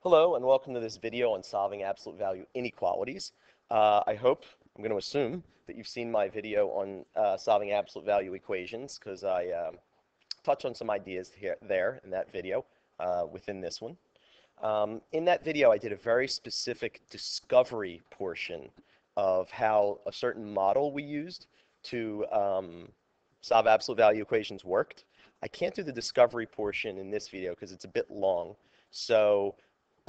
Hello and welcome to this video on solving absolute value inequalities. I hope, I'm going to assume, that you've seen my video on solving absolute value equations because I touch on some ideas there in that video within this one. In that video, I did a very specific discovery portion of how a certain model we used to solve absolute value equations worked. I can't do the discovery portion in this video because it's a bit long. So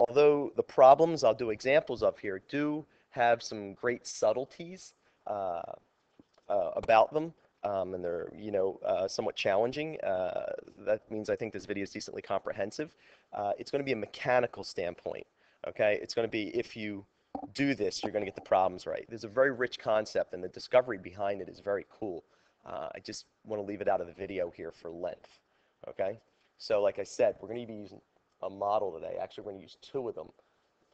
although the problems I'll do examples of here do have some great subtleties about them, and they're somewhat challenging. That means I think this video is decently comprehensive. It's going to be a mechanical standpoint. Okay, it's going to be if you do this, you're going to get the problems right. There's a very rich concept, and the discovery behind it is very cool. I just want to leave it out of the video here for length. Okay, so like I said, we're going to be using a model today. Actually, we're going to use two of them.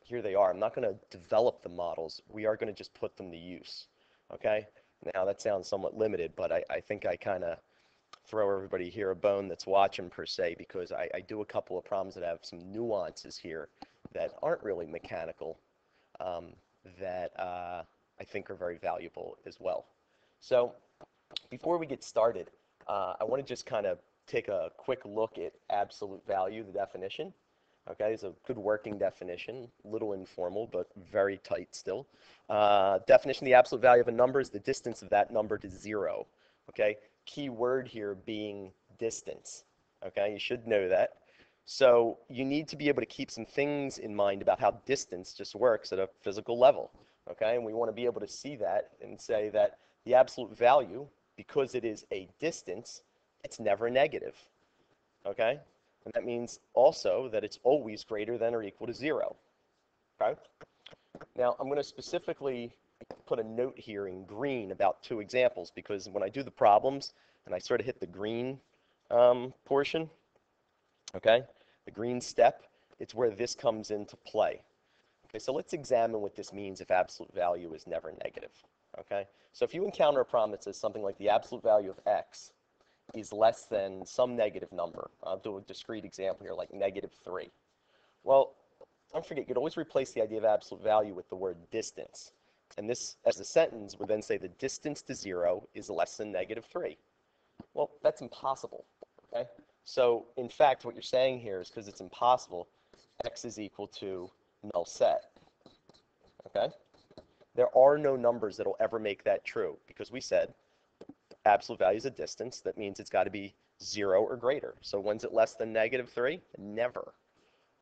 Here they are. I'm not going to develop the models. We are going to just put them to use. Okay? Now, that sounds somewhat limited, but I think I kind of throw everybody here a bone that's watching, per se, because I do a couple of problems that have some nuances here that aren't really mechanical that I think are very valuable as well. So, before we get started, I want to just kind of take a quick look at absolute value, the definition. Okay, it's a good working definition, little informal, but very tight still. Definition of the absolute value of a number is the distance of that number to zero. Okay, key word here being distance. Okay, you should know that. So you need to be able to keep some things in mind about how distance just works at a physical level. Okay, and we want to be able to see that and say that the absolute value, because it is a distance, it's never negative. Okay? And that means also that it's always greater than or equal to zero. Okay? Now, I'm going to specifically put a note here in green about two examples because when I do the problems and I sort of hit the green portion, okay, the green step, it's where this comes into play. Okay, so let's examine what this means if absolute value is never negative. Okay, so if you encounter a problem that says something like the absolute value of x is less than some negative number, I'll do a discrete example here like -3. Well, don't forget, you'd always replace the idea of absolute value with the word distance. And this, as a sentence, would then say the distance to zero is less than -3. Well, that's impossible. Okay, so in fact, what you're saying here is because it's impossible, x is equal to null set. Okay? There are no numbers that will ever make that true because we said absolute value is a distance. That means it's got to be 0 or greater. So when's it less than -3? Never.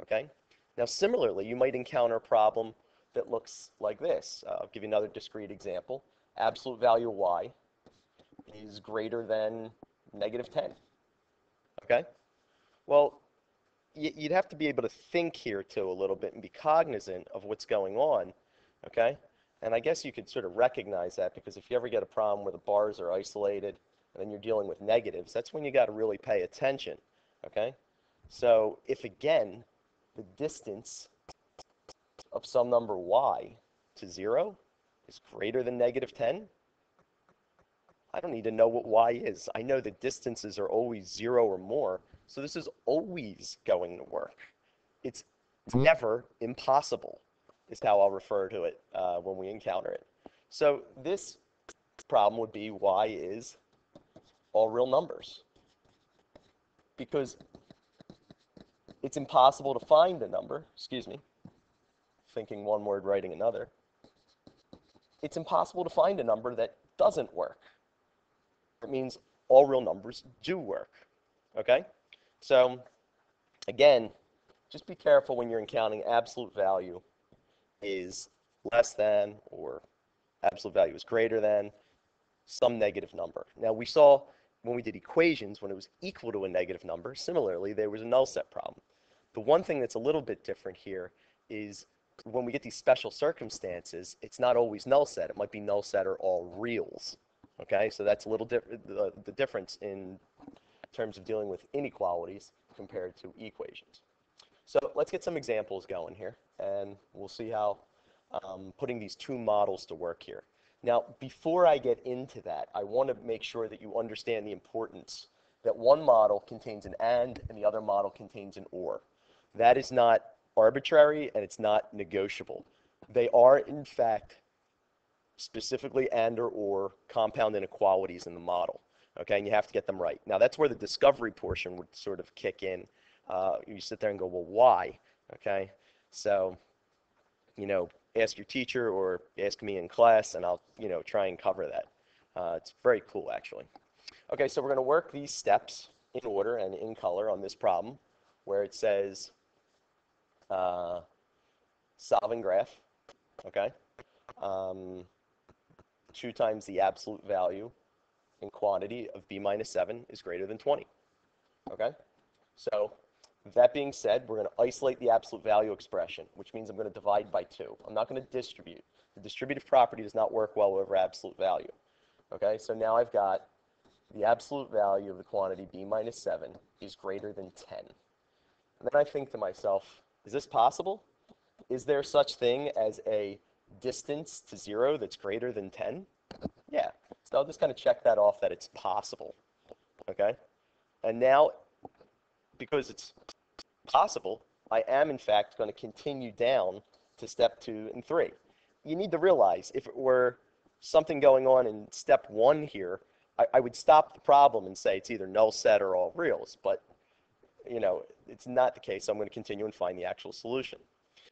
Okay? Now similarly, you might encounter a problem that looks like this. I'll give you another discrete example. Absolute value of y is greater than -10. Okay? Well, you'd have to be able to think here too a little bit and be cognizant of what's going on. Okay? And I guess you could sort of recognize that because if you ever get a problem where the bars are isolated and then you're dealing with negatives, that's when you got to really pay attention. Okay? So if again, the distance of some number y to 0 is greater than -10, I don't need to know what y is. I know that distances are always 0 or more, so this is always going to work. It's never impossible, is how I'll refer to it when we encounter it. So this problem would be y is all real numbers. Because it's impossible to find a number, excuse me, thinking one word, writing another. It's impossible to find a number that doesn't work. It means all real numbers do work. Okay? So, again, just be careful when you're encountering absolute value is less than or absolute value is greater than some negative number. Now we saw when we did equations when it was equal to a negative number, similarly there was a null set problem. The one thing that's a little bit different here is when we get these special circumstances, it's not always null set. It might be null set or all reals. Okay, so that's a little different, the difference in terms of dealing with inequalities compared to equations. So let's get some examples going here, and we'll see how putting these two models to work here. Now, before I get into that, I want to make sure that you understand the importance that one model contains an and the other model contains an or. That is not arbitrary and it's not negotiable. They are, in fact, specifically and or compound inequalities in the model. Okay, and you have to get them right. Now, that's where the discovery portion would sort of kick in. You sit there and go, well, why? Okay, so, ask your teacher or ask me in class, and I'll, try and cover that. It's very cool, actually. Okay, so we're going to work these steps in order and in color on this problem, where it says solving graph, okay? 2 times the absolute value in quantity of b minus 7 is greater than 20, okay? So that being said, we're going to isolate the absolute value expression, which means I'm going to divide by 2. I'm not going to distribute. The distributive property does not work well over absolute value, okay? So now I've got the absolute value of the quantity b minus 7 is greater than 10. And then I think to myself, is this possible? Is there such thing as a distance to 0 that's greater than 10? Yeah. So I'll just kind of check that off that it's possible. Okay? And now, because it's possible, I am in fact going to continue down to step 2 and 3. You need to realize if it were something going on in step 1 here, I would stop the problem and say it's either null set or all reals, but it's not the case. So I'm going to continue and find the actual solution.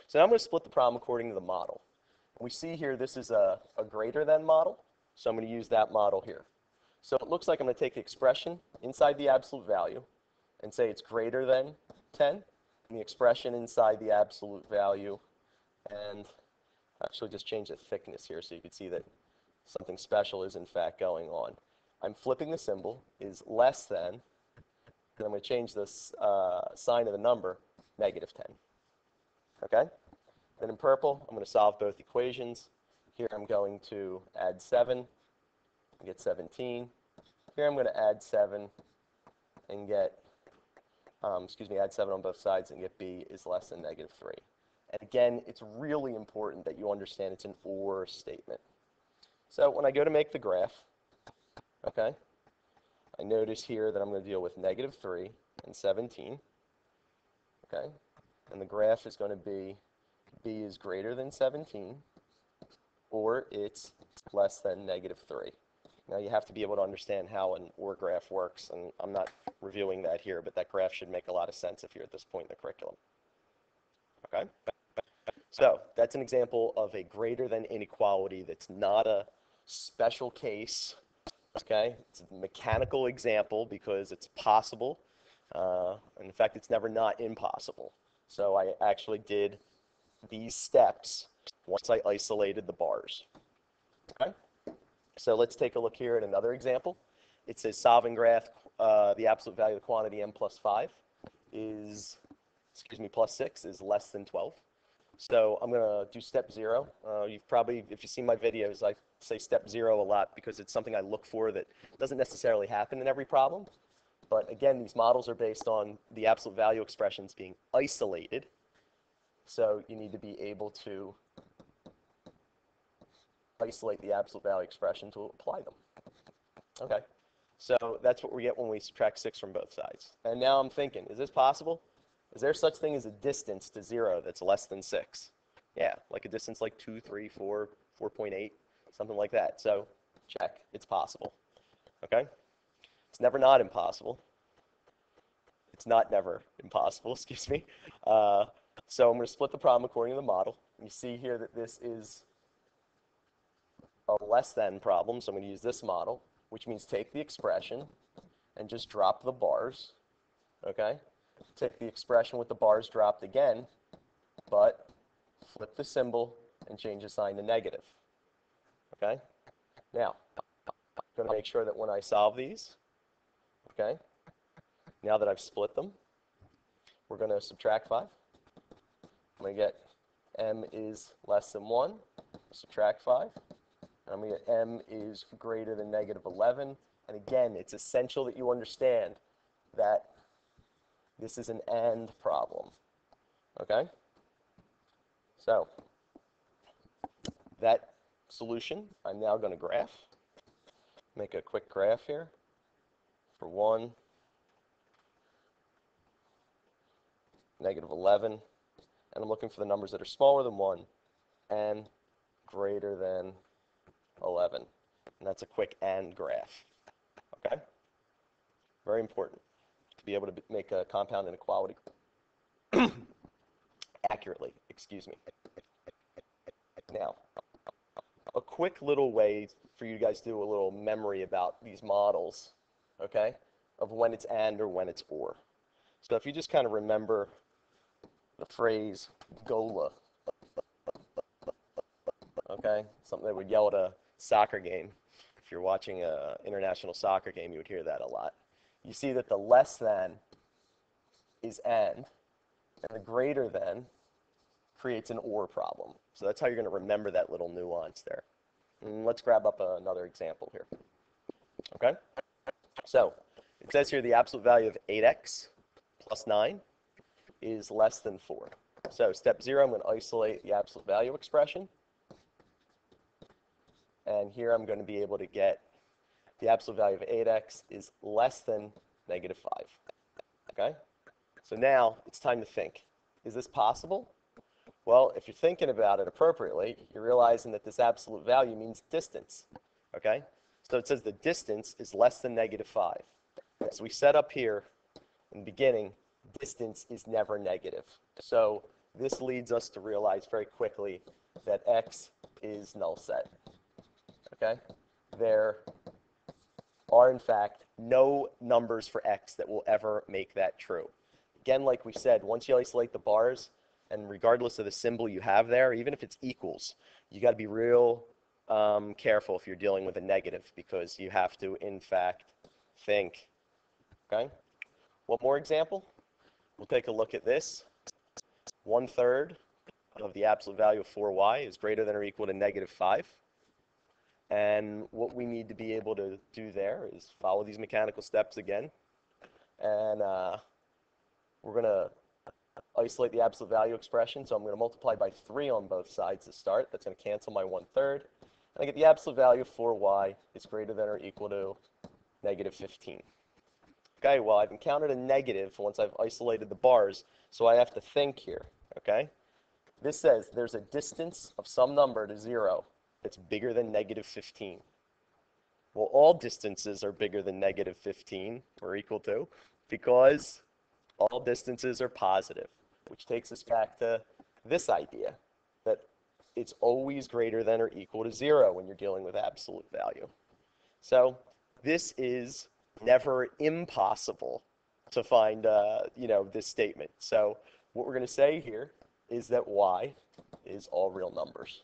So now I'm going to split the problem according to the model. We see here this is a greater than model, so I'm going to use that model here. So it looks like I'm going to take the expression inside the absolute value and say it's greater than 10, and the expression inside the absolute value, and actually just change the thickness here so you can see that something special is in fact going on. I'm flipping the symbol, is less than, and I'm going to change this sign of the number, negative 10. Okay? Then in purple, I'm going to solve both equations. Here I'm going to add 7 and get 17. Here I'm going to add 7 and get, add 7 on both sides and get b is less than negative 3. And again, it's really important that you understand it's an or statement. So when I go to make the graph, okay, I notice here that I'm going to deal with negative 3 and 17. Okay, and the graph is going to be b is greater than 17, or it's less than negative 3. Now you have to be able to understand how an OR graph works, and I'm not reviewing that here, but that graph should make a lot of sense if you're at this point in the curriculum. Okay? So that's an example of a greater than inequality that's not a special case. Okay? It's a mechanical example because it's possible. In fact, it's never not impossible. So I actually did these steps once I isolated the bars. Okay? So let's take a look here at another example. It says solving graph, the absolute value of the quantity m plus 5 is, plus 6 is less than 12. So I'm going to do step 0. You've probably, if you've seen my videos, I say step 0 a lot because it's something I look for that doesn't necessarily happen in every problem. But again, these models are based on the absolute value expressions being isolated. So you need to be able to isolate the absolute value expression to apply them. Okay, so that's what we get when we subtract 6 from both sides. And now I'm thinking, is this possible? Is there such thing as a distance to 0 that's less than 6? Yeah, like a distance like 2, 3, 4, 4.8, something like that. So check, it's possible. Okay, it's never not impossible. It's not never impossible, excuse me. So I'm going to split the problem according to the model. You see here that this is a less than problem, so I'm going to use this model, which means take the expression and just drop the bars, okay? Take the expression with the bars dropped again, but flip the symbol and change the sign to negative, okay? Now, I'm going to make sure that when I solve these, okay, now that I've split them, we're going to subtract 5. I'm going to get m is less than 1, subtract 5. I'm going to get m is greater than negative 11. And again, it's essential that you understand that this is an AND problem. Okay? So that solution, I'm now going to graph. Make a quick graph here for 1, negative 11, and I'm looking for the numbers that are smaller than 1 and greater than 11. And that's a quick AND graph. Okay? Very important to be able to make a compound inequality accurately. Excuse me. Now, a quick little way for you guys to do a little memory about these models, okay, of when it's AND or when it's OR. So if you just kind of remember the phrase GOLA, okay, something they would yell at a soccer game. If you're watching an international soccer game, you would hear that a lot. You see that the less than is AND, and the greater than creates an OR problem. So that's how you're going to remember that little nuance there. And let's grab up another example here. Okay? So it says here the absolute value of 8x plus 9 is less than 4. So step 0, I'm going to isolate the absolute value expression. And here I'm going to be able to get the absolute value of 8x is less than negative 5. Okay? So now it's time to think. Is this possible? Well, if you're thinking about it appropriately, you're realizing that this absolute value means distance. Okay? So it says the distance is less than negative 5. So we set up here in the beginning, distance is never negative. So this leads us to realize very quickly that x is null set. Okay? There are, in fact, no numbers for x that will ever make that true. Again, like we said, once you isolate the bars, and regardless of the symbol you have there, even if it's equals, you got to be real careful if you're dealing with a negative, because you have to, in fact, think. Okay? One more example. We'll take a look at this. 1/3 of the absolute value of 4y is greater than or equal to negative 5. And what we need to be able to do there is follow these mechanical steps again. And we're going to isolate the absolute value expression. So I'm going to multiply by 3 on both sides to start. That's going to cancel my 1/3. And I get the absolute value of 4y is greater than or equal to negative 15. Okay, well, I've encountered a negative once I've isolated the bars, so I have to think here. Okay? This says there's a distance of some number to 0 that's bigger than negative 15. Well, all distances are bigger than negative 15 or equal to, because all distances are positive, which takes us back to this idea, that it's always greater than or equal to 0 when you're dealing with absolute value. So this is never impossible to find, this statement. So what we're going to say here is that y is all real numbers.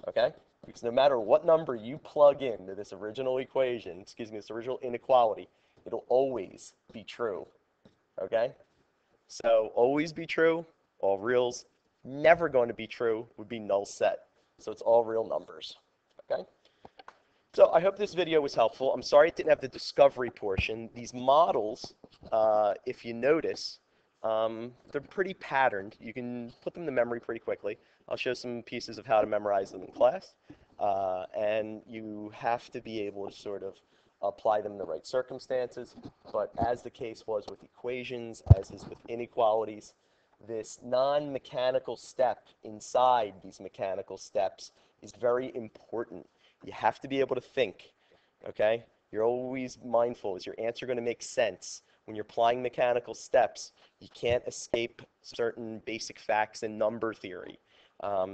Okay? Because no matter what number you plug into this original equation, this original inequality, it'll always be true. Okay? So always be true, all reals. Never going to be true would be null set. So it's all real numbers. Okay? So I hope this video was helpful. I'm sorry it didn't have the discovery portion. These models, if you notice, they're pretty patterned. You can put them to memory pretty quickly. I'll show some pieces of how to memorize them in class. And you have to be able to sort of apply them in the right circumstances. But as the case was with equations, as is with inequalities, this non-mechanical step inside these mechanical steps is very important. You have to be able to think, okay? You're always mindful. Is your answer going to make sense? When you're applying mechanical steps, you can't escape certain basic facts in number theory.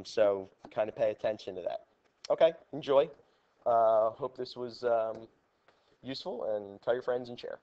So kind of pay attention to that. Okay, enjoy. Hope this was useful, and tell your friends and share.